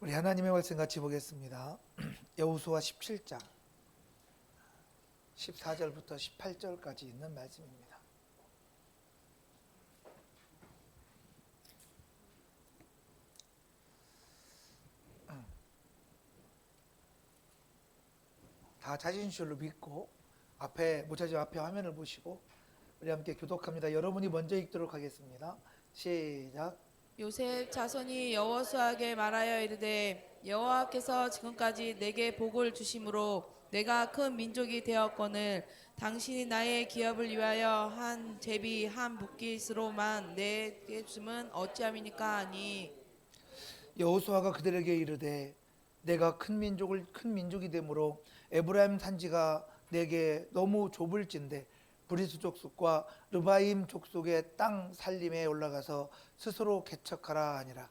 우리 하나님의 말씀 같이 보겠습니다. 여호수아 17장 14절부터 18절까지 있는 말씀입니다. 다 자신줄로 믿고 모자집 앞에 화면을 보시고 우리 함께 교독합니다. 여러분이 먼저 읽도록 하겠습니다. 시작. 요셉 자손이 여호수아에게 말하여 이르되 여호와께서 지금까지 내게 복을 주심으로 내가 큰 민족이 되었거늘 당신이 나의 기업을 위하여 한 제비 한 붓깃으로만 내게 주면 어찌함이니까 하니 여호수아가 그들에게 이르되 내가 큰 민족이 되므로 에브라임 산지가 내게 너무 좁을진대 브리스 족속과 르바임 족속의 땅 살림에 올라가서 스스로 개척하라 하니라.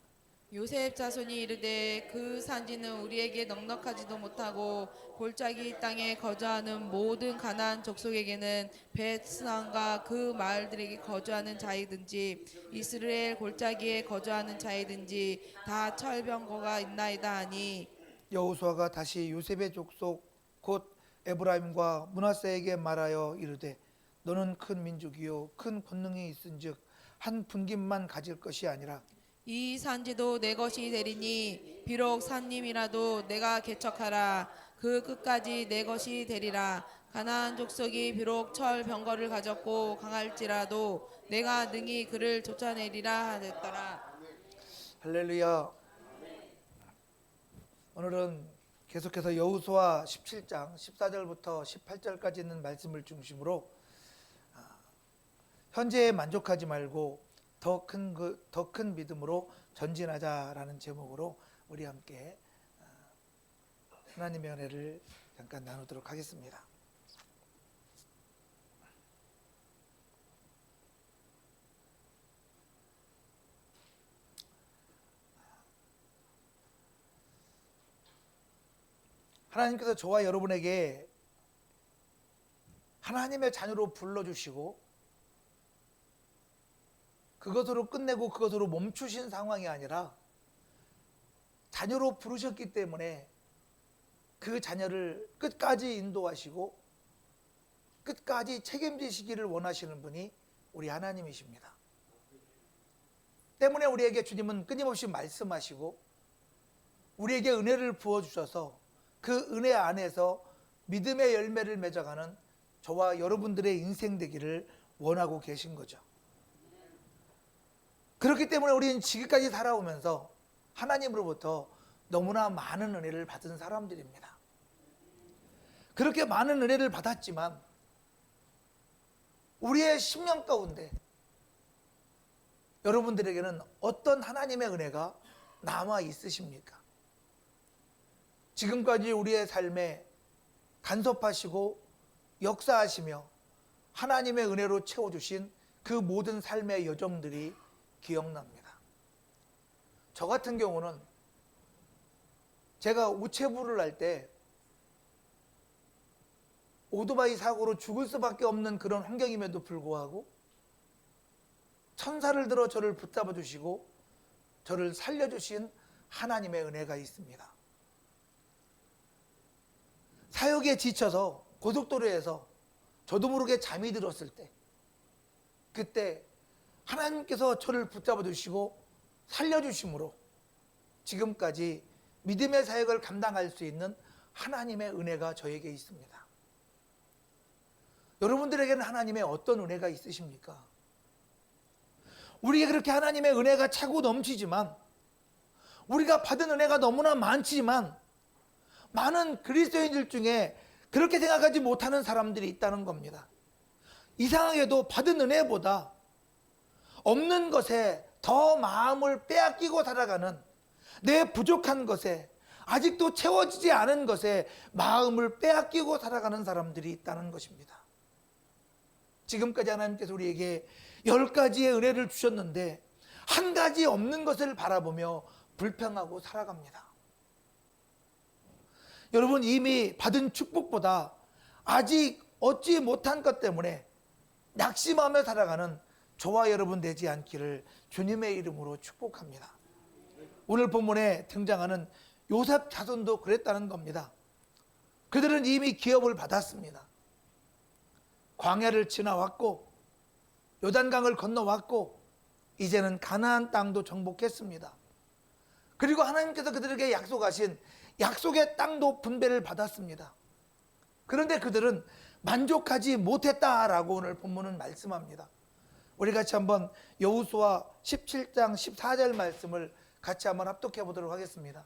요셉 자손이 이르되 그 산지는 우리에게 넉넉하지도 못하고 골짜기 땅에 거주하는 모든 가나안 족속에게는 벳스안과 그 마을들에게 거주하는 자이든지 이스라엘 골짜기에 거주하는 자이든지 다 철병거가 있나이다 하니 여호수아가 다시 요셉의 족속 곧 에브라임과 므낫세에게 말하여 이르되 너는 큰 민족이요 큰 권능이 있은즉 한 분깃만 가질 것이 아니라 이 산지도 내 것이 되리니 비록 산림이라도 내가 개척하라 그 끝까지 내 것이 되리라. 가나안 족속이 비록 철 병거를 가졌고 강할지라도 내가 능히 그를 쫓아내리라 하였더라. 할렐루야. 오늘은 계속해서 여호수아 17장 14절부터 18절까지 있는 말씀을 중심으로 현재에 만족하지 말고 더 큰 믿음으로 전진하자라는 제목으로 우리 함께 하나님의 은혜를 잠깐 나누도록 하겠습니다. 하나님께서 저와 여러분에게 하나님의 자녀로 불러주시고 그것으로 끝내고 그것으로 멈추신 상황이 아니라 자녀로 부르셨기 때문에 그 자녀를 끝까지 인도하시고 끝까지 책임지시기를 원하시는 분이 우리 하나님이십니다. 때문에 우리에게 주님은 끊임없이 말씀하시고 우리에게 은혜를 부어주셔서 그 은혜 안에서 믿음의 열매를 맺어가는 저와 여러분들의 인생 되기를 원하고 계신 거죠. 그렇기 때문에 우리는 지금까지 살아오면서 하나님으로부터 너무나 많은 은혜를 받은 사람들입니다. 그렇게 많은 은혜를 받았지만 우리의 심령 가운데 여러분들에게는 어떤 하나님의 은혜가 남아 있으십니까? 지금까지 우리의 삶에 간섭하시고 역사하시며 하나님의 은혜로 채워주신 그 모든 삶의 여정들이 기억납니다. 저 같은 경우는 제가 우체부를 할 때 오토바이 사고로 죽을 수밖에 없는 그런 환경임에도 불구하고 천사를 들어 저를 붙잡아 주시고 저를 살려주신 하나님의 은혜가 있습니다. 사역에 지쳐서 고속도로에서 저도 모르게 잠이 들었을 때 그때 하나님께서 저를 붙잡아 주시고 살려주심으로 지금까지 믿음의 사역을 감당할 수 있는 하나님의 은혜가 저에게 있습니다. 여러분들에게는 하나님의 어떤 은혜가 있으십니까? 우리에게 그렇게 하나님의 은혜가 차고 넘치지만 우리가 받은 은혜가 너무나 많지만 많은 그리스도인들 중에 그렇게 생각하지 못하는 사람들이 있다는 겁니다. 이상하게도 받은 은혜보다 없는 것에 더 마음을 빼앗기고 살아가는 내 부족한 것에 아직도 채워지지 않은 것에 마음을 빼앗기고 살아가는 사람들이 있다는 것입니다. 지금까지 하나님께서 우리에게 10가지의 은혜를 주셨는데 한 가지 없는 것을 바라보며 불평하고 살아갑니다. 여러분 이미 받은 축복보다 아직 얻지 못한 것 때문에 낙심하며 살아가는 저와 여러분 되지 않기를 주님의 이름으로 축복합니다. 오늘 본문에 등장하는 요셉 자손도 그랬다는 겁니다. 그들은 이미 기업을 받았습니다. 광야를 지나왔고 요단강을 건너왔고 이제는 가나안 땅도 정복했습니다. 그리고 하나님께서 그들에게 약속하신 약속의 땅도 분배를 받았습니다. 그런데 그들은 만족하지 못했다라고 오늘 본문은 말씀합니다. 우리 같이 한번 여호수아 17장 14절 말씀을 같이 한번 합독해 보도록 하겠습니다.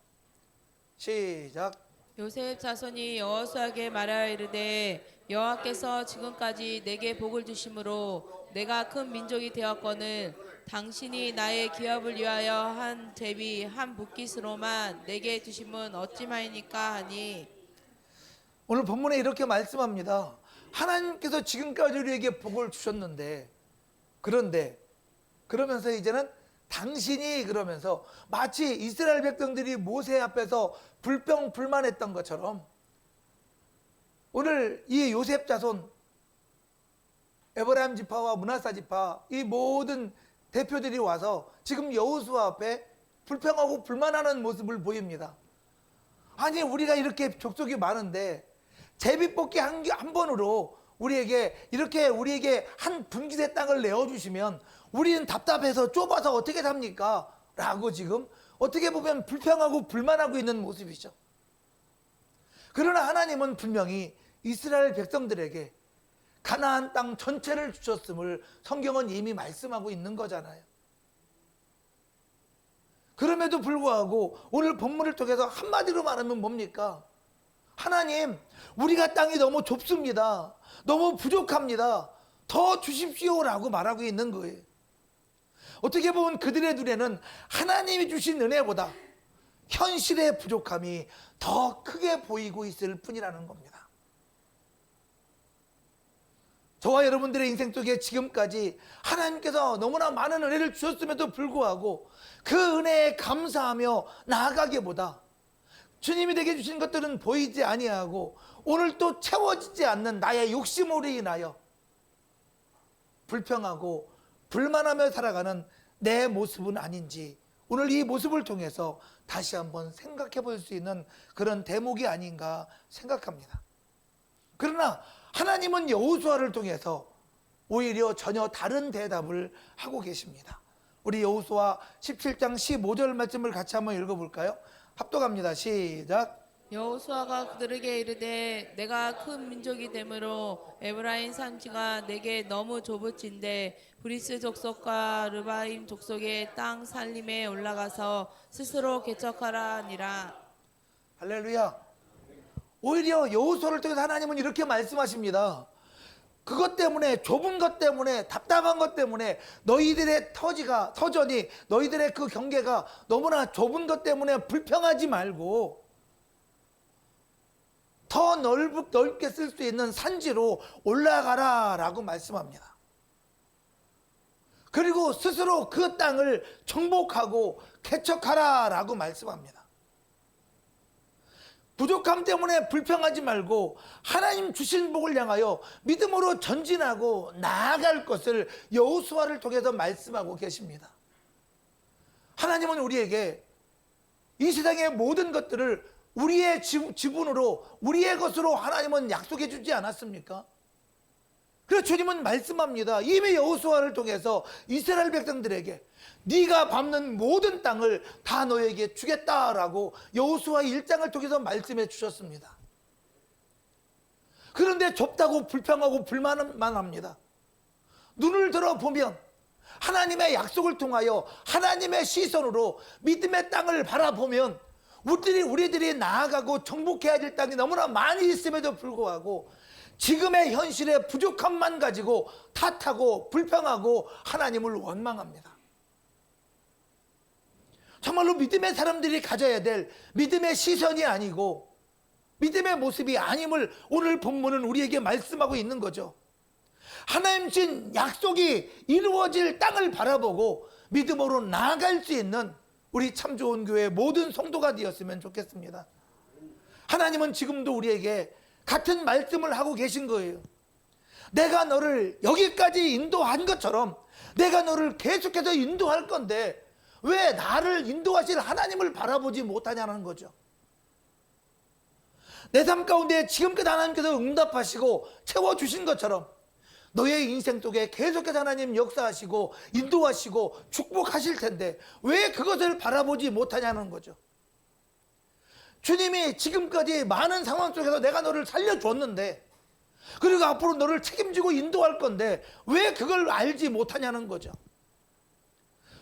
시작. 요셉 자손이 여호수아에게 말하여 이르되 여호와께서 지금까지 내게 복을 주심으로 내가 큰 민족이 되었거늘 당신이 나의 기업을 위하여 한 제비 한 붓깃으로만 내게 주심은 어찌마이니까 하니. 오늘 본문에 이렇게 말씀합니다. 하나님께서 지금까지 우리에게 복을 주셨는데 그런데 그러면서 이제는 당신이 그러면서 마치 이스라엘 백성들이 모세 앞에서 불평불만했던 것처럼 오늘 이 요셉 자손 에브라임 지파와 므낫사 지파 이 모든 대표들이 와서 지금 여호수아 앞에 불평하고 불만하는 모습을 보입니다. 아니 우리가 이렇게 족속이 많은데 제비뽑기 한 번으로 우리에게 이렇게 우리에게 한 분깃의 땅을 내어주시면 우리는 답답해서 좁아서 어떻게 삽니까? 라고 지금 어떻게 보면 불평하고 불만하고 있는 모습이죠. 그러나 하나님은 분명히 이스라엘 백성들에게 가나안 땅 전체를 주셨음을 성경은 이미 말씀하고 있는 거잖아요. 그럼에도 불구하고 오늘 본문을 통해서 한마디로 말하면 뭡니까? 하나님, 우리가 땅이 너무 좁습니다. 너무 부족합니다. 더 주십시오라고 말하고 있는 거예요. 어떻게 보면 그들의 눈에는 하나님이 주신 은혜보다 현실의 부족함이 더 크게 보이고 있을 뿐이라는 겁니다. 저와 여러분들의 인생 속에 지금까지 하나님께서 너무나 많은 은혜를 주셨음에도 불구하고 그 은혜에 감사하며 나아가기보다 주님이 내게 주신 것들은 보이지 아니하고 오늘 또 채워지지 않는 나의 욕심으로 인하여 불평하고 불만하며 살아가는 내 모습은 아닌지 오늘 이 모습을 통해서 다시 한번 생각해 볼 수 있는 그런 대목이 아닌가 생각합니다. 그러나 하나님은 여호수아를 통해서 오히려 전혀 다른 대답을 하고 계십니다. 우리 여호수아 17장 15절 말씀을 같이 한번 읽어볼까요? 합독합니다. 시작. 여호수아가 그들에게 이르되 내가 큰 민족이 되므로 에브라임 산지가 내게 너무 좁을진데 브리스 족속과 르바임 족속의 땅 살림에 올라가서 스스로 개척하라 하니라. 할렐루야. 오히려 여호수아를 통해서 하나님은 이렇게 말씀하십니다. 그것 때문에 좁은 것 때문에 답답한 것 때문에 너희들의 터전이 너희들의 그 경계가 너무나 좁은 것 때문에 불평하지 말고 더 넓게 쓸 수 있는 산지로 올라가라 라고 말씀합니다. 그리고 스스로 그 땅을 정복하고 개척하라 라고 말씀합니다. 부족함 때문에 불평하지 말고 하나님 주신 복을 향하여 믿음으로 전진하고 나아갈 것을 여호수아를 통해서 말씀하고 계십니다. 하나님은 우리에게 이 세상의 모든 것들을 우리의 지분으로 우리의 것으로 하나님은 약속해 주지 않았습니까? 그래서 주님은 말씀합니다. 이미 여호수아를 통해서 이스라엘 백성들에게 네가 밟는 모든 땅을 다 너에게 주겠다라고 여호수아 1장을 통해서 말씀해 주셨습니다. 그런데 좁다고 불평하고 불만만 합니다. 눈을 들어보면 하나님의 약속을 통하여 하나님의 시선으로 믿음의 땅을 바라보면 우리들이 나아가고 정복해야 될 땅이 너무나 많이 있음에도 불구하고 지금의 현실의 부족함만 가지고 탓하고 불평하고 하나님을 원망합니다. 정말로 믿음의 사람들이 가져야 될 믿음의 시선이 아니고 믿음의 모습이 아님을 오늘 본문은 우리에게 말씀하고 있는 거죠. 하나님 주신 약속이 이루어질 땅을 바라보고 믿음으로 나아갈 수 있는 우리 참 좋은 교회 모든 성도가 되었으면 좋겠습니다. 하나님은 지금도 우리에게 같은 말씀을 하고 계신 거예요. 내가 너를 여기까지 인도한 것처럼 내가 너를 계속해서 인도할 건데 왜 나를 인도하실 하나님을 바라보지 못하냐는 거죠. 내 삶 가운데 지금까지 하나님께서 응답하시고 채워주신 것처럼 너의 인생 속에 계속해서 하나님 역사하시고 인도하시고 축복하실 텐데 왜 그것을 바라보지 못하냐는 거죠. 주님이 지금까지 많은 상황 속에서 내가 너를 살려줬는데, 그리고 앞으로 너를 책임지고 인도할 건데 왜 그걸 알지 못하냐는 거죠.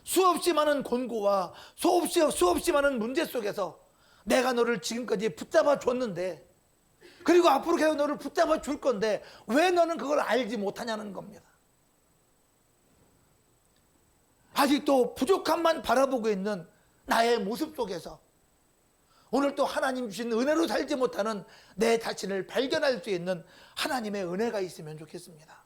수없이 많은 권고와 수없이 많은 문제 속에서 내가 너를 지금까지 붙잡아 줬는데, 그리고 앞으로 계속 너를 붙잡아 줄 건데 왜 너는 그걸 알지 못하냐는 겁니다. 아직도 부족함만 바라보고 있는 나의 모습 속에서 오늘 또 하나님 주신 은혜로 살지 못하는 내 자신을 발견할 수 있는 하나님의 은혜가 있으면 좋겠습니다.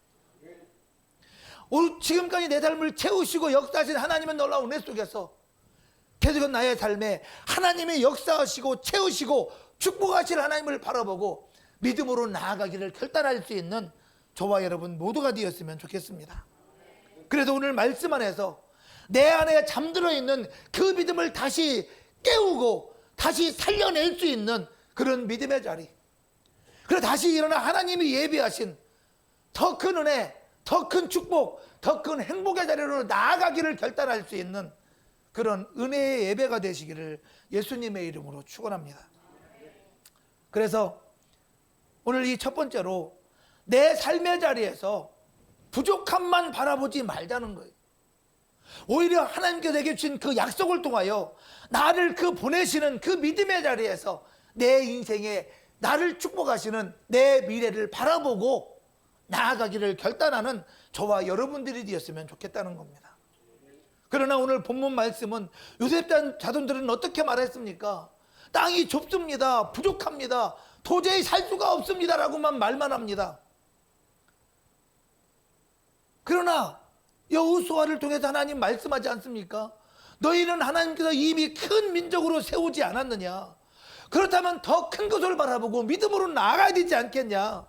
오늘 지금까지 내 삶을 채우시고 역사하신 하나님의 놀라운 은혜 속에서 계속 나의 삶에 하나님의 역사하시고 채우시고 축복하실 하나님을 바라보고 믿음으로 나아가기를 결단할 수 있는 저와 여러분 모두가 되었으면 좋겠습니다. 그래서 오늘 말씀 안에서 내 안에 잠들어 있는 그 믿음을 다시 깨우고 다시 살려낼 수 있는 그런 믿음의 자리, 그리고 다시 일어나 하나님이 예비하신 더 큰 은혜, 더 큰 축복, 더 큰 행복의 자리로 나아가기를 결단할 수 있는 그런 은혜의 예배가 되시기를 예수님의 이름으로 축원합니다. 그래서 오늘 이 첫 번째로 내 삶의 자리에서 부족함만 바라보지 말자는 거예요. 오히려 하나님께서 내게 주신 그 약속을 통하여 나를 그 보내시는 그 믿음의 자리에서 내 인생에 나를 축복하시는 내 미래를 바라보고 나아가기를 결단하는 저와 여러분들이 되었으면 좋겠다는 겁니다. 그러나 오늘 본문 말씀은 요셉 자손들은 어떻게 말했습니까? 땅이 좁습니다. 부족합니다. 도저히 살 수가 없습니다. 라고만 말만 합니다. 그러나 여호수아를 통해서 하나님 말씀하지 않습니까? 너희는 하나님께서 이미 큰 민족으로 세우지 않았느냐? 그렇다면 더 큰 것을 바라보고 믿음으로 나아가야 되지 않겠냐?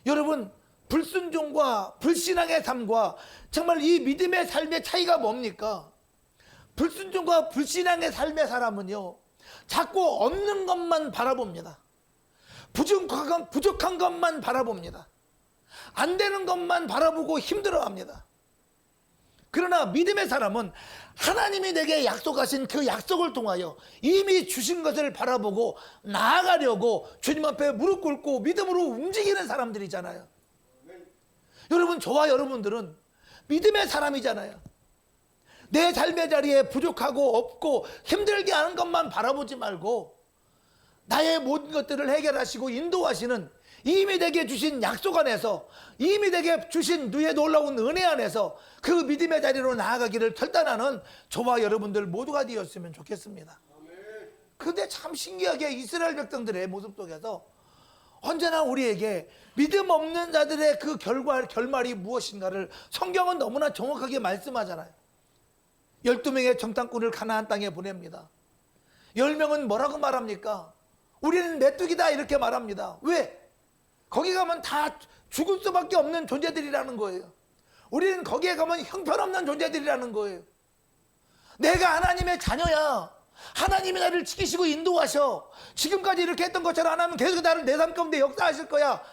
여러분, 불순종과 불신앙의 삶과 정말 이 믿음의 삶의 차이가 뭡니까? 불순종과 불신앙의 삶의 사람은요, 자꾸 없는 것만 바라봅니다. 부족한 것만 바라봅니다. 안 되는 것만 바라보고 힘들어합니다. 그러나 믿음의 사람은 하나님이 내게 약속하신 그 약속을 통하여 이미 주신 것을 바라보고 나아가려고 주님 앞에 무릎 꿇고 믿음으로 움직이는 사람들이잖아요. 여러분, 저와 여러분들은 믿음의 사람이잖아요. 내 삶의 자리에 부족하고 없고 힘들게 하는 것만 바라보지 말고 나의 모든 것들을 해결하시고 인도하시는 이미 내게 주신 약속 안에서, 이미 내게 주신 누의 놀라운 은혜 안에서 그 믿음의 자리로 나아가기를 결단하는 저와 여러분들 모두가 되었으면 좋겠습니다. 그런데 참 신기하게 이스라엘 백성들의 모습 속에서 언제나 우리에게 믿음 없는 자들의 그 결말이 무엇인가를 성경은 너무나 정확하게 말씀하잖아요. 12명의 정탐꾼을 가나안 땅에 보냅니다. 10명은 뭐라고 말합니까? 우리는 메뚜기다 이렇게 말합니다. 왜? 거기 가면 다 죽을 수밖에 없는 존재들이라는 거예요. 우리는 거기에 가면 형편없는 존재들이라는 거예요. 내가 하나님의 자녀야. 하나님이 나를 지키시고 인도하셔. 지금까지 이렇게 했던 것처럼 안 하면 계속 나를 내 삶 가운데 역사하실 거야.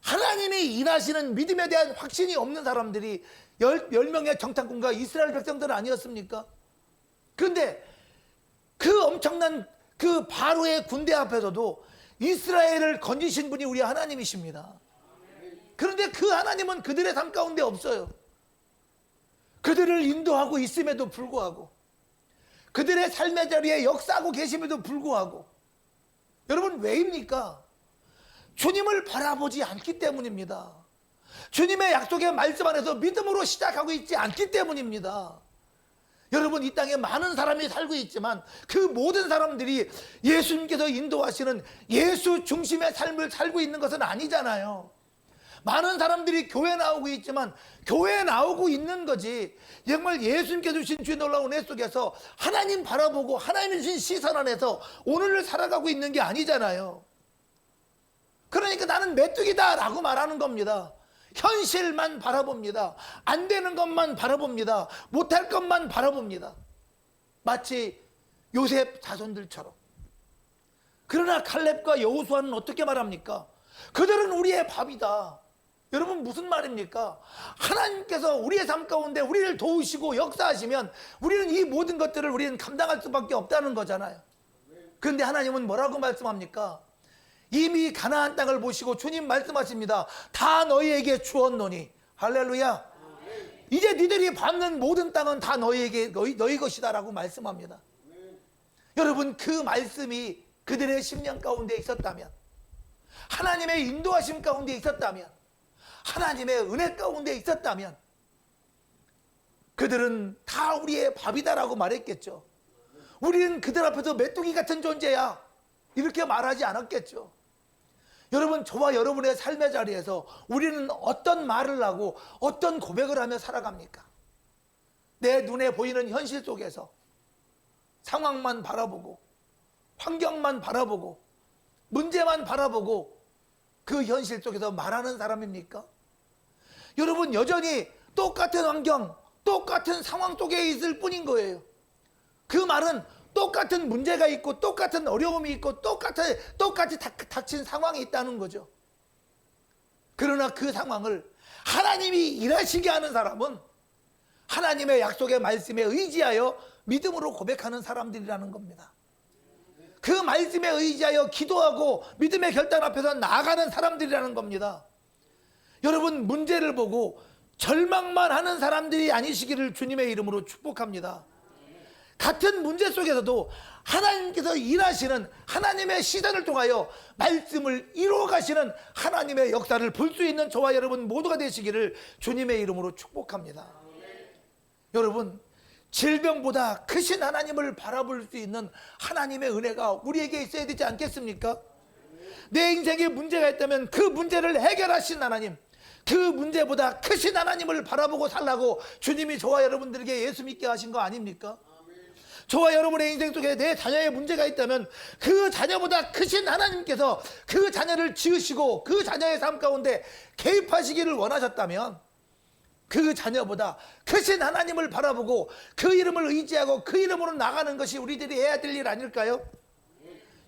하나님이 일하시는 믿음에 대한 확신이 없는 사람들이 10명의 정탐꾼과 이스라엘 백성들 아니었습니까? 그런데 그 엄청난 그 바로의 군대 앞에서도 이스라엘을 건지신 분이 우리 하나님이십니다. 그런데 그 하나님은 그들의 삶 가운데 없어요. 그들을 인도하고 있음에도 불구하고, 그들의 삶의 자리에 역사하고 계심에도 불구하고, 여러분 왜입니까? 주님을 바라보지 않기 때문입니다. 주님의 약속의 말씀 안에서 믿음으로 시작하고 있지 않기 때문입니다. 여러분, 이 땅에 많은 사람이 살고 있지만 그 모든 사람들이 예수님께서 인도하시는 예수 중심의 삶을 살고 있는 것은 아니잖아요. 많은 사람들이 교회 나오고 있지만 교회 나오고 있는 거지 정말 예수님께서 주신 주의 놀라운 은혜 속에서 하나님 바라보고 하나님이 주신 시선 안에서 오늘을 살아가고 있는 게 아니잖아요. 그러니까 나는 메뚜기다 라고 말하는 겁니다. 현실만 바라봅니다. 안 되는 것만 바라봅니다. 못할 것만 바라봅니다. 마치 요셉 자손들처럼. 그러나 칼렙과 여호수아는 어떻게 말합니까? 그들은 우리의 밥이다. 여러분, 무슨 말입니까? 하나님께서 우리의 삶 가운데 우리를 도우시고 역사하시면 우리는 이 모든 것들을 우리는 감당할 수밖에 없다는 거잖아요. 그런데 하나님은 뭐라고 말씀합니까? 이미 가나안 땅을 보시고 주님 말씀하십니다. 다 너희에게 주었노니. 할렐루야. 이제 니들이 받는 모든 땅은 다 너희 것이다 라고 말씀합니다. 여러분, 그 말씀이 그들의 심령 가운데 있었다면, 하나님의 인도하심 가운데 있었다면, 하나님의 은혜 가운데 있었다면 그들은 다 우리의 밥이다라고 말했겠죠. 우리는 그들 앞에서 메뚜기 같은 존재야, 이렇게 말하지 않았겠죠. 여러분, 저와 여러분의 삶의 자리에서 우리는 어떤 말을 하고 어떤 고백을 하며 살아갑니까? 내 눈에 보이는 현실 속에서 상황만 바라보고, 환경만 바라보고, 문제만 바라보고 그 현실 속에서 말하는 사람입니까? 여러분, 여전히 똑같은 환경, 똑같은 상황 속에 있을 뿐인 거예요. 그 말은 똑같은 문제가 있고 똑같은 어려움이 있고 똑같이 닥친 상황이 있다는 거죠. 그러나 그 상황을 하나님이 일하시게 하는 사람은 하나님의 약속의 말씀에 의지하여 믿음으로 고백하는 사람들이라는 겁니다. 그 말씀에 의지하여 기도하고 믿음의 결단 앞에서 나아가는 사람들이라는 겁니다. 여러분, 문제를 보고 절망만 하는 사람들이 아니시기를 주님의 이름으로 축복합니다. 같은 문제 속에서도 하나님께서 일하시는 하나님의 시선을 통하여 말씀을 이루어 가시는 하나님의 역사를 볼 수 있는 저와 여러분 모두가 되시기를 주님의 이름으로 축복합니다. 여러분, 질병보다 크신 하나님을 바라볼 수 있는 하나님의 은혜가 우리에게 있어야 되지 않겠습니까? 내 인생에 문제가 있다면 그 문제를 해결하신 하나님, 그 문제보다 크신 하나님을 바라보고 살라고 주님이 저와 여러분들에게 예수 믿게 하신 거 아닙니까? 저와 여러분의 인생 속에 내 자녀의 문제가 있다면 그 자녀보다 크신 하나님께서 그 자녀를 지으시고 그 자녀의 삶 가운데 개입하시기를 원하셨다면 그 자녀보다 크신 하나님을 바라보고 그 이름을 의지하고 그 이름으로 나가는 것이 우리들이 해야 될 일 아닐까요?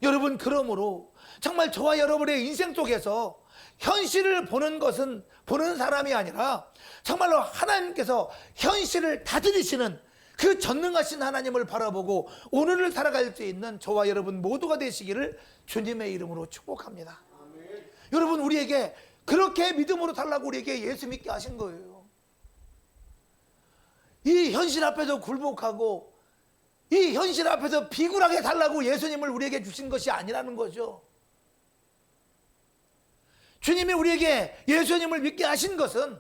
여러분, 그러므로 정말 저와 여러분의 인생 속에서 현실을 보는 것은 보는 사람이 아니라 정말로 하나님께서 현실을 다스리시는 그 전능하신 하나님을 바라보고 오늘을 살아갈 수 있는 저와 여러분 모두가 되시기를 주님의 이름으로 축복합니다. 여러분, 우리에게 그렇게 믿음으로 살라고 우리에게 예수 믿게 하신 거예요. 이 현실 앞에서 굴복하고 이 현실 앞에서 비굴하게 살라고 예수님을 우리에게 주신 것이 아니라는 거죠. 주님이 우리에게 예수님을 믿게 하신 것은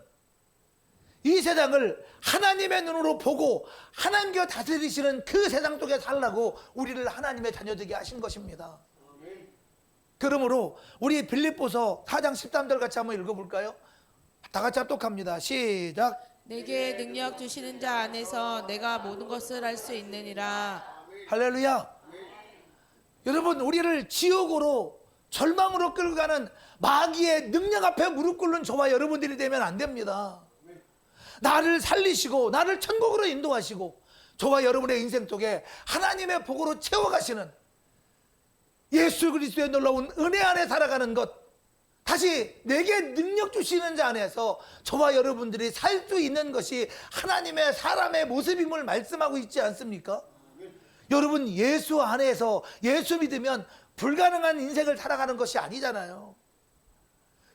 이 세상을 하나님의 눈으로 보고 하나님께서 다스리시는 그 세상 속에 살라고 우리를 하나님의 자녀되게 하신 것입니다. 그러므로 우리 빌립보서 4장 13절 같이 한번 읽어볼까요? 다 같이 합독합니다. 시작. 내게 능력 주시는 자 안에서 내가 모든 것을 할 수 있느니라. 할렐루야. 여러분, 우리를 지옥으로 절망으로 끌고 가는 마귀의 능력 앞에 무릎 꿇는 저와 여러분들이 되면 안 됩니다. 나를 살리시고 나를 천국으로 인도하시고 저와 여러분의 인생 속에 하나님의 복으로 채워가시는 예수 그리스도의 놀라운 은혜 안에 살아가는 것, 다시 내게 능력 주시는 자 안에서 저와 여러분들이 살 수 있는 것이 하나님의 사람의 모습임을 말씀하고 있지 않습니까? 여러분, 예수 안에서 예수 믿으면 불가능한 인생을 살아가는 것이 아니잖아요.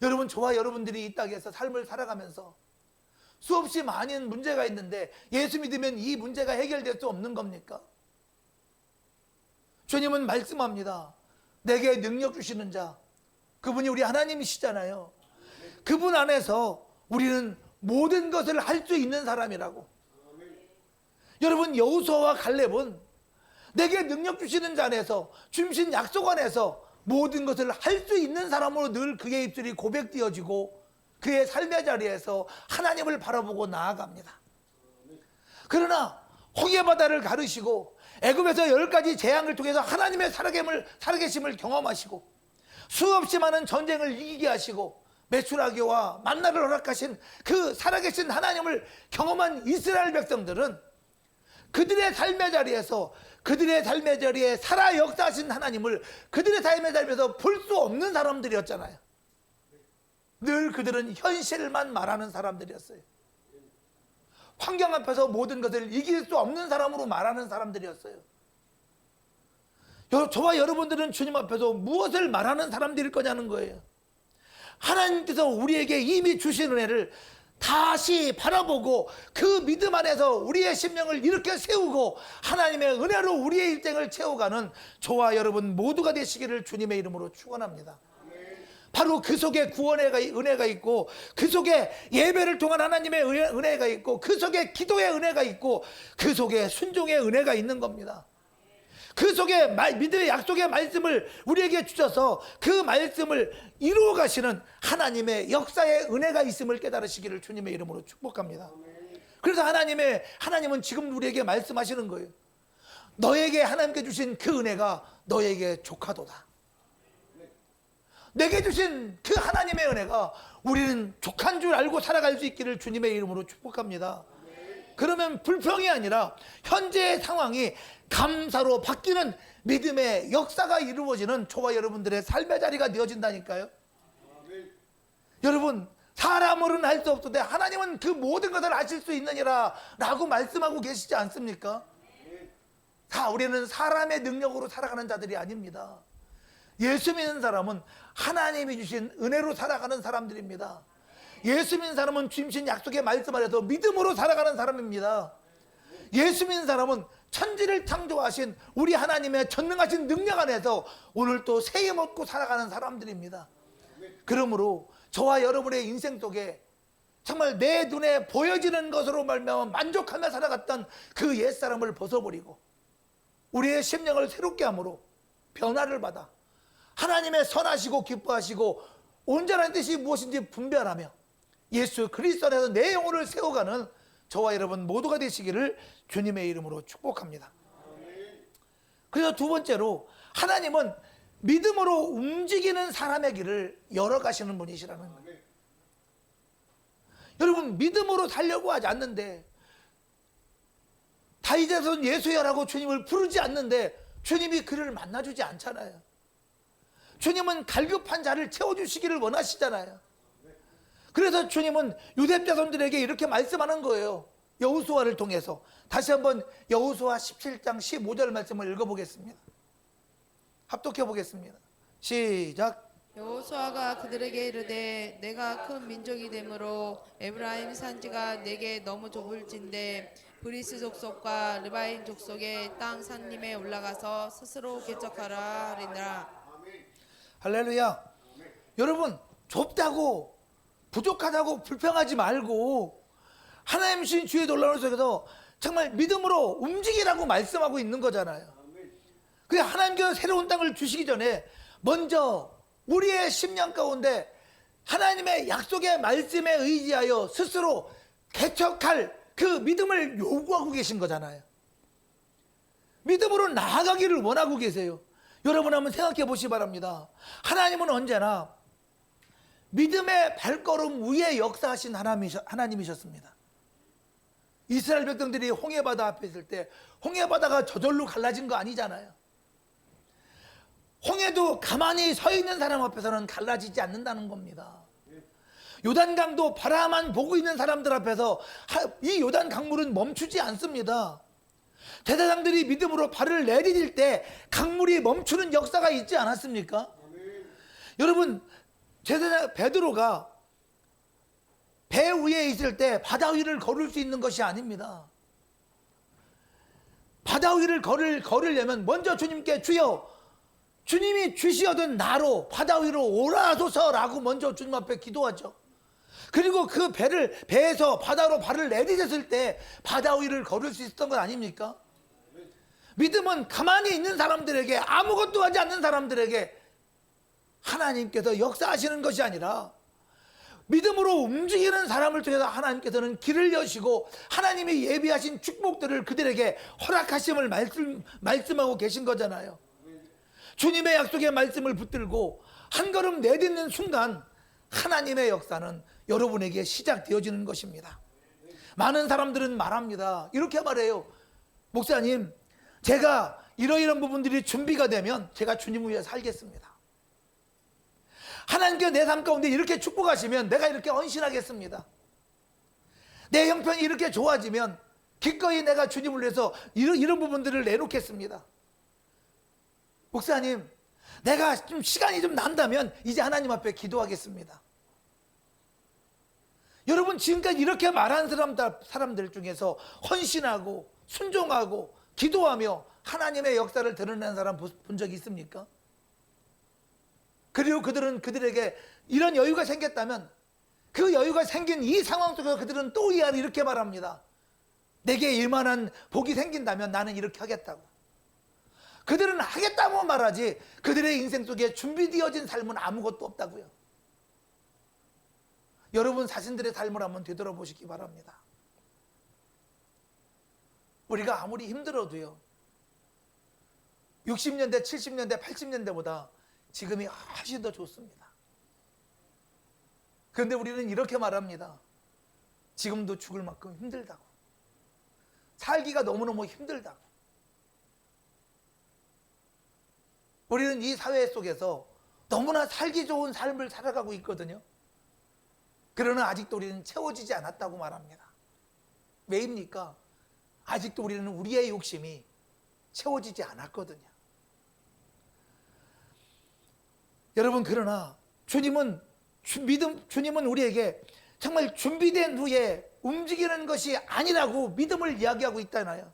여러분, 저와 여러분들이 이 땅에서 삶을 살아가면서 수없이 많은 문제가 있는데 예수 믿으면 이 문제가 해결될 수 없는 겁니까? 주님은 말씀합니다. 내게 능력 주시는 자, 그분이 우리 하나님이시잖아요. 그분 안에서 우리는 모든 것을 할 수 있는 사람이라고. 여러분, 여호수아와 갈렙은 내게 능력 주시는 자 안에서, 주신 약속 안에서 모든 것을 할 수 있는 사람으로 늘 그의 입술이 고백되어지고 그의 삶의 자리에서 하나님을 바라보고 나아갑니다. 그러나 홍해바다를 가르시고 애굽에서 10가지 재앙을 통해서 하나님의 살아계심을 경험하시고 수없이 많은 전쟁을 이기게 하시고 메추라기와 만나를 허락하신 그 살아계신 하나님을 경험한 이스라엘 백성들은 그들의 삶의 자리에서, 그들의 삶의 자리에 살아 역사하신 하나님을 그들의 삶의 자리에서 볼 수 없는 사람들이었잖아요. 늘 그들은 현실만 말하는 사람들이었어요. 환경 앞에서 모든 것을 이길 수 없는 사람으로 말하는 사람들이었어요. 저와 여러분들은 주님 앞에서 무엇을 말하는 사람들일 거냐는 거예요. 하나님께서 우리에게 이미 주신 은혜를 다시 바라보고 그 믿음 안에서 우리의 심령을 이렇게 세우고 하나님의 은혜로 우리의 일생을 채워가는 저와 여러분 모두가 되시기를 주님의 이름으로 축원합니다. 바로 그 속에 구원의 은혜가 있고, 그 속에 예배를 통한 하나님의 은혜가 있고, 그 속에 기도의 은혜가 있고, 그 속에 순종의 은혜가 있는 겁니다. 그 속에 믿음의 약속의 말씀을 우리에게 주셔서 그 말씀을 이루어 가시는 하나님의 역사의 은혜가 있음을 깨달으시기를 주님의 이름으로 축복합니다. 그래서 하나님은 지금 우리에게 말씀하시는 거예요. 너에게 하나님께 주신 그 은혜가 너에게 족하도다. 내게 주신 그 하나님의 은혜가 우리는 족한 줄 알고 살아갈 수 있기를 주님의 이름으로 축복합니다. 그러면 불평이 아니라 현재의 상황이 감사로 바뀌는 믿음의 역사가 이루어지는 저와 여러분들의 삶의 자리가 되어진다니까요. 여러분, 사람으로는 할 수 없는데 하나님은 그 모든 것을 아실 수 있느니라 라고 말씀하고 계시지 않습니까? 우리는 사람의 능력으로 살아가는 자들이 아닙니다. 예수 믿는 사람은 하나님이 주신 은혜로 살아가는 사람들입니다. 예수 믿는 사람은 주신 약속의 말씀 아래서 믿음으로 살아가는 사람입니다. 예수 믿는 사람은 천지를 창조하신 우리 하나님의 전능하신 능력 안에서 오늘 또 새 힘 얻고 살아가는 사람들입니다. 그러므로 저와 여러분의 인생 속에 정말 내 눈에 보여지는 것으로 말미암아 만족하며 살아갔던 그 옛사람을 벗어버리고 우리의 심령을 새롭게 함으로 변화를 받아 하나님의 선하시고 기뻐하시고 온전한 뜻이 무엇인지 분별하며 예수 그리스도 안에서 내 영혼을 세워가는 저와 여러분 모두가 되시기를 주님의 이름으로 축복합니다. 그래서 두 번째로 하나님은 믿음으로 움직이는 사람의 길을 열어가시는 분이시라는 거예요. 여러분, 믿음으로 살려고 하지 않는데, 다윗의 손 예수여라고 주님을 부르지 않는데 주님이 그를 만나주지 않잖아요. 주님은 갈급한 자를 채워주시기를 원하시잖아요. 그래서 주님은 유대 자손들에게 이렇게 말씀하는 거예요. 여호수아를 통해서. 다시 한번 여호수아 17장 15절 말씀을 읽어보겠습니다. 합독해 보겠습니다. 시작. 여호수아가 그들에게 이르되 내가 큰 민족이 되므로 에브라임 산지가 내게 너무 좁을진데 브리스 족속과 르바인 족속의 땅 산림에 올라가서 스스로 개척하라 하리니라. 할렐루야. 여러분, 좁다고 부족하다고 불평하지 말고 하나님 주신 주의 놀라운 속에서 정말 믿음으로 움직이라고 말씀하고 있는 거잖아요. 그래, 하나님께서 새로운 땅을 주시기 전에 먼저 우리의 심령 가운데 하나님의 약속의 말씀에 의지하여 스스로 개척할 그 믿음을 요구하고 계신 거잖아요. 믿음으로 나아가기를 원하고 계세요. 여러분 한번 생각해 보시기 바랍니다. 하나님은 언제나 믿음의 발걸음 위에 역사하신 하나님이셨습니다. 이스라엘 백성들이 홍해바다 앞에 있을 때 홍해바다가 저절로 갈라진 거 아니잖아요. 홍해도 가만히 서 있는 사람 앞에서는 갈라지지 않는다는 겁니다. 요단강도 바라만 보고 있는 사람들 앞에서 이 요단 강물은 멈추지 않습니다. 제사장들이 믿음으로 발을 내디딜 때 강물이 멈추는 역사가 있지 않았습니까? 여러분, 제사장 베드로가 배 위에 있을 때 바다 위를 걸을 수 있는 것이 아닙니다. 바다 위를 걸으려면 먼저 주님께 주여, 주님이 주시어든 나로 바다 위로 오라소서라고 먼저 주님 앞에 기도하죠. 그리고 그 배에서 바다로 발을 내디뎠을 때 바다 위를 걸을 수 있었던 것 아닙니까? 믿음은 가만히 있는 사람들에게, 아무것도 하지 않는 사람들에게 하나님께서 역사하시는 것이 아니라 믿음으로 움직이는 사람을 통해서 하나님께서는 길을 여시고 하나님이 예비하신 축복들을 그들에게 허락하심을 말씀하고 계신 거잖아요. 주님의 약속의 말씀을 붙들고 한 걸음 내딛는 순간 하나님의 역사는 여러분에게 시작되어지는 것입니다. 많은 사람들은 말합니다. 이렇게 말해요. 목사님, 제가 이러이런 부분들이 준비가 되면 제가 주님을 위해 살겠습니다. 하나님께서 내 삶 가운데 이렇게 축복하시면 내가 이렇게 헌신하겠습니다. 내 형편이 이렇게 좋아지면 기꺼이 내가 주님을 위해서 이런 부분들을 내놓겠습니다. 목사님, 내가 좀 시간이 좀 난다면 이제 하나님 앞에 기도하겠습니다. 여러분, 지금까지 이렇게 말한 사람들 중에서 헌신하고 순종하고 기도하며 하나님의 역사를 드러내는 사람 본 적이 있습니까? 그리고 그들에게 이런 여유가 생겼다면 그 여유가 생긴 이 상황 속에서 그들은 또 이렇게 말합니다. 내게 이만한 복이 생긴다면 나는 이렇게 하겠다고. 그들은 하겠다고 말하지 그들의 인생 속에 준비되어진 삶은 아무것도 없다고요. 여러분 자신들의 삶을 한번 되돌아보시기 바랍니다. 우리가 아무리 힘들어도요, 60년대, 70년대, 80년대보다 지금이 훨씬 더 좋습니다. 그런데 우리는 이렇게 말합니다. 지금도 죽을 만큼 힘들다고. 살기가 너무너무 힘들다고. 우리는 이 사회 속에서 너무나 살기 좋은 삶을 살아가고 있거든요. 그러나 아직도 우리는 채워지지 않았다고 말합니다. 왜입니까? 아직도 우리는 우리의 욕심이 채워지지 않았거든요. 여러분, 그러나 주님은 우리에게 정말 준비된 후에 움직이는 것이 아니라고 믿음을 이야기하고 있잖아요.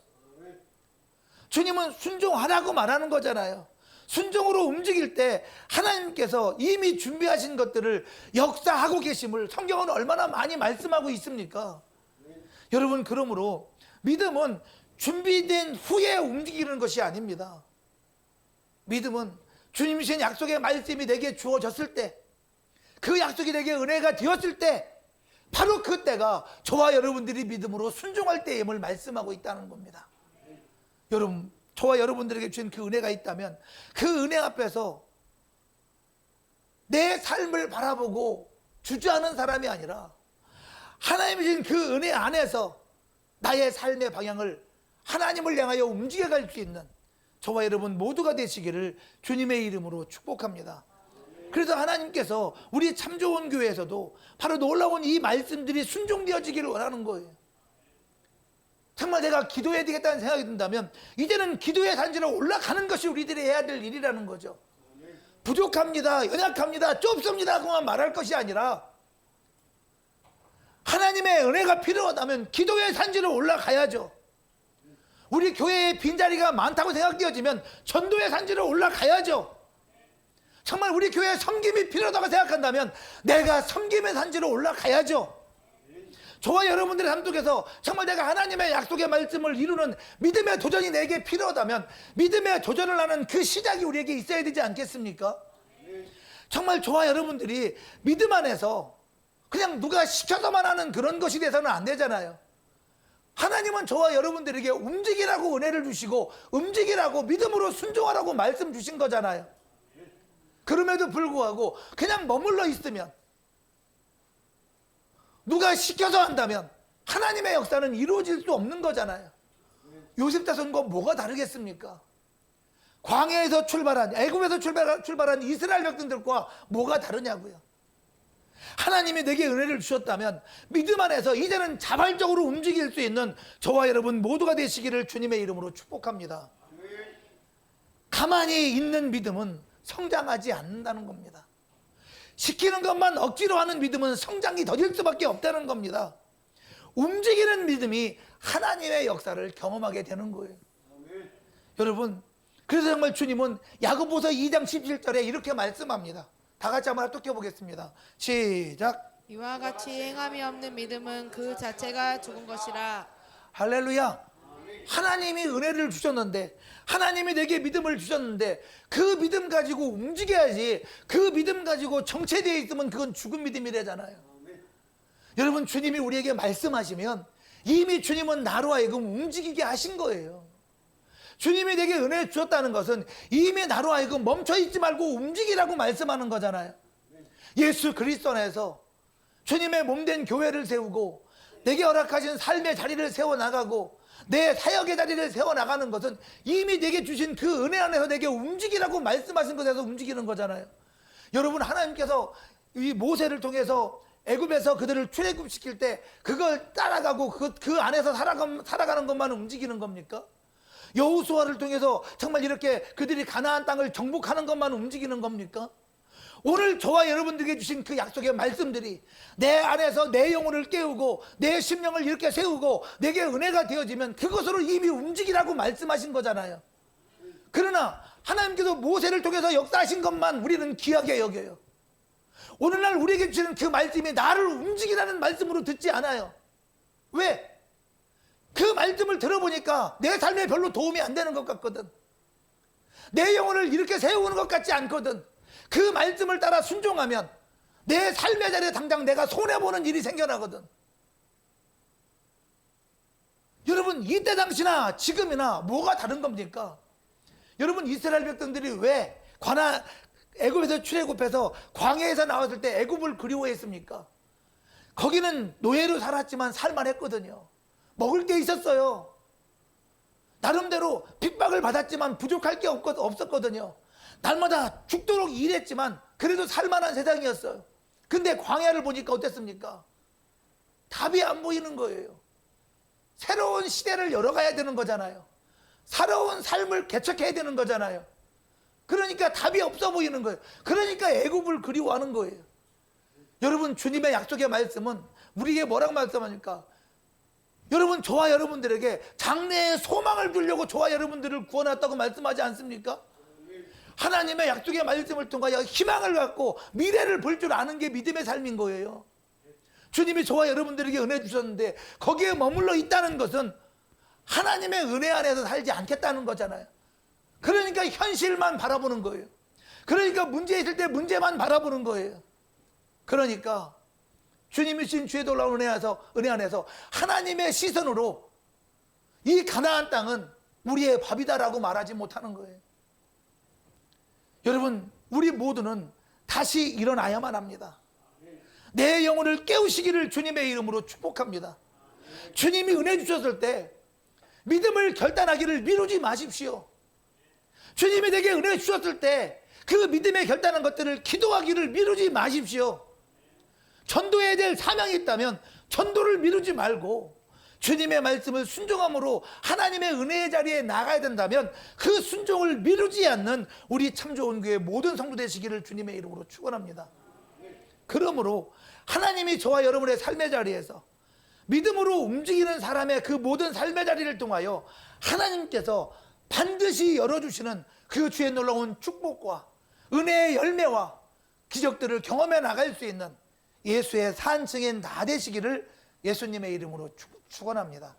주님은 순종하라고 말하는 거잖아요. 순종으로 움직일 때 하나님께서 이미 준비하신 것들을 역사하고 계심을 성경은 얼마나 많이 말씀하고 있습니까? 여러분, 그러므로 믿음은 준비된 후에 움직이는 것이 아닙니다. 믿음은 주님 주신 약속의 말씀이 내게 주어졌을 때, 그 약속이 내게 은혜가 되었을 때, 바로 그때가 저와 여러분들이 믿음으로 순종할 때임을 말씀하고 있다는 겁니다. 여러분, 저와 여러분들에게 주신 그 은혜가 있다면 그 은혜 앞에서 내 삶을 바라보고 주저하는 사람이 아니라 하나님이 주신 그 은혜 안에서 나의 삶의 방향을 하나님을 향하여 움직여갈 수 있는 저와 여러분 모두가 되시기를 주님의 이름으로 축복합니다. 그래서 하나님께서 우리 참 좋은 교회에서도 바로 놀라운 이 말씀들이 순종되어지기를 원하는 거예요. 정말 내가 기도해야 되겠다는 생각이 든다면 이제는 기도의 산지로 올라가는 것이 우리들이 해야 될 일이라는 거죠. 부족합니다, 연약합니다, 좁습니다 하고만 말할 것이 아니라 하나님의 은혜가 필요하다면 기도의 산지로 올라가야죠. 우리 교회에 빈자리가 많다고 생각되어지면 전도의 산지로 올라가야죠. 정말 우리 교회에 섬김이 필요하다고 생각한다면 내가 섬김의 산지로 올라가야죠. 저와 여러분들의 삶 속에서 정말 내가 하나님의 약속의 말씀을 이루는 믿음의 도전이 내게 필요하다면 믿음의 도전을 하는 그 시작이 우리에게 있어야 되지 않겠습니까? 정말 저와 여러분들이 믿음 안에서 그냥 누가 시켜서만 하는 그런 것이 돼서는 안 되잖아요. 하나님은 저와 여러분들에게 움직이라고 은혜를 주시고 움직이라고 믿음으로 순종하라고 말씀 주신 거잖아요. 그럼에도 불구하고 그냥 머물러 있으면, 누가 시켜서 한다면 하나님의 역사는 이루어질 수 없는 거잖아요. 요셉 자손과 뭐가 다르겠습니까? 광야에서 출발한, 애굽에서 출발한 이스라엘 백성들과 뭐가 다르냐고요. 하나님이 내게 은혜를 주셨다면 믿음 안에서 이제는 자발적으로 움직일 수 있는 저와 여러분 모두가 되시기를 주님의 이름으로 축복합니다. 가만히 있는 믿음은 성장하지 않는다는 겁니다. 시키는 것만 억지로 하는 믿음은 성장이 더딜 수밖에 없다는 겁니다. 움직이는 믿음이 하나님의 역사를 경험하게 되는 거예요. 여러분, 그래서 정말 주님은 야고보서 2장 17절에 이렇게 말씀합니다. 다 같이 한번 합독해 보겠습니다. 시작. 이와 같이 행함이 없는 믿음은 그 자체가 죽은 것이라. 할렐루야. 하나님이 은혜를 주셨는데, 하나님이 내게 믿음을 주셨는데 그 믿음 가지고 움직여야지, 그 믿음 가지고 정체되어 있으면 그건 죽은 믿음이래잖아요. 여러분, 주님이 우리에게 말씀하시면 이미 주님은 나로 하여금 움직이게 하신 거예요. 주님이 내게 은혜 주셨다는 것은 이미 나로 하여금 멈춰있지 말고 움직이라고 말씀하는 거잖아요. 예수 그리스도 안에서 주님의 몸된 교회를 세우고 내게 허락하신 삶의 자리를 세워나가고 내 사역의 자리를 세워나가는 것은 이미 내게 주신 그 은혜 안에서 내게 움직이라고 말씀하신 것에서 움직이는 거잖아요. 여러분, 하나님께서 이 모세를 통해서 애굽에서 그들을 출애굽시킬 때 그걸 따라가고 그 안에서 살아가는 것만 움직이는 겁니까? 여호수아를 통해서 정말 이렇게 그들이 가나안 땅을 정복하는 것만 움직이는 겁니까? 오늘 저와 여러분들에게 주신 그 약속의 말씀들이 내 안에서 내 영혼을 깨우고 내 심령을 이렇게 세우고 내게 은혜가 되어지면 그것으로 이미 움직이라고 말씀하신 거잖아요. 그러나 하나님께서 모세를 통해서 역사하신 것만 우리는 귀하게 여겨요. 오늘날 우리에게 주시는 그 말씀이 나를 움직이라는 말씀으로 듣지 않아요. 왜? 그 말씀을 들어보니까 내 삶에 별로 도움이 안 되는 것 같거든. 내 영혼을 이렇게 세우는 것 같지 않거든. 그 말씀을 따라 순종하면 내 삶의 자리에 당장 내가 손해보는 일이 생겨나거든. 여러분, 이때 당시나 지금이나 뭐가 다른 겁니까? 여러분, 이스라엘 백성들이 왜 애굽에서 출애굽해서 광야에서 나왔을 때 애굽을 그리워했습니까? 거기는 노예로 살았지만 살만했거든요. 먹을 게 있었어요. 나름대로 핍박을 받았지만 부족할 게 없었거든요. 날마다 죽도록 일했지만 그래도 살만한 세상이었어요. 근데 광야를 보니까 어땠습니까? 답이 안 보이는 거예요. 새로운 시대를 열어가야 되는 거잖아요. 새로운 삶을 개척해야 되는 거잖아요. 그러니까 답이 없어 보이는 거예요. 그러니까 애굽을 그리워하는 거예요. 여러분, 주님의 약속의 말씀은 우리에게 뭐라고 말씀하니까? 여러분, 저와 여러분들에게 장래의 소망을 주려고 저와 여러분들을 구원했다고 말씀하지 않습니까? 하나님의 약속의 말씀을 통하여 희망을 갖고 미래를 볼 줄 아는 게 믿음의 삶인 거예요. 주님이 저와 여러분들에게 은혜 주셨는데 거기에 머물러 있다는 것은 하나님의 은혜 안에서 살지 않겠다는 거잖아요. 그러니까 현실만 바라보는 거예요. 그러니까 문제 있을 때 문제만 바라보는 거예요. 그러니까 주님이 주신 주의 놀라운 은혜 안에서 하나님의 시선으로 이 가나안 땅은 우리의 밥이다라고 말하지 못하는 거예요. 여러분, 우리 모두는 다시 일어나야만 합니다. 내 영혼을 깨우시기를 주님의 이름으로 축복합니다. 주님이 은혜 주셨을 때 믿음을 결단하기를 미루지 마십시오. 주님이 내게 은혜 주셨을 때 그 믿음에 결단한 것들을 기도하기를 미루지 마십시오. 전도해야 될 사명이 있다면 전도를 미루지 말고 주님의 말씀을 순종함으로 하나님의 은혜의 자리에 나가야 된다면 그 순종을 미루지 않는 우리 참 좋은 교회 모든 성도 되시기를 주님의 이름으로 축원합니다. 그러므로 하나님이 저와 여러분의 삶의 자리에서 믿음으로 움직이는 사람의 그 모든 삶의 자리를 통하여 하나님께서 반드시 열어주시는 그 주의 놀라운 축복과 은혜의 열매와 기적들을 경험해 나갈 수 있는 예수의 산증인 나 되시기를 예수님의 이름으로 축원합니다.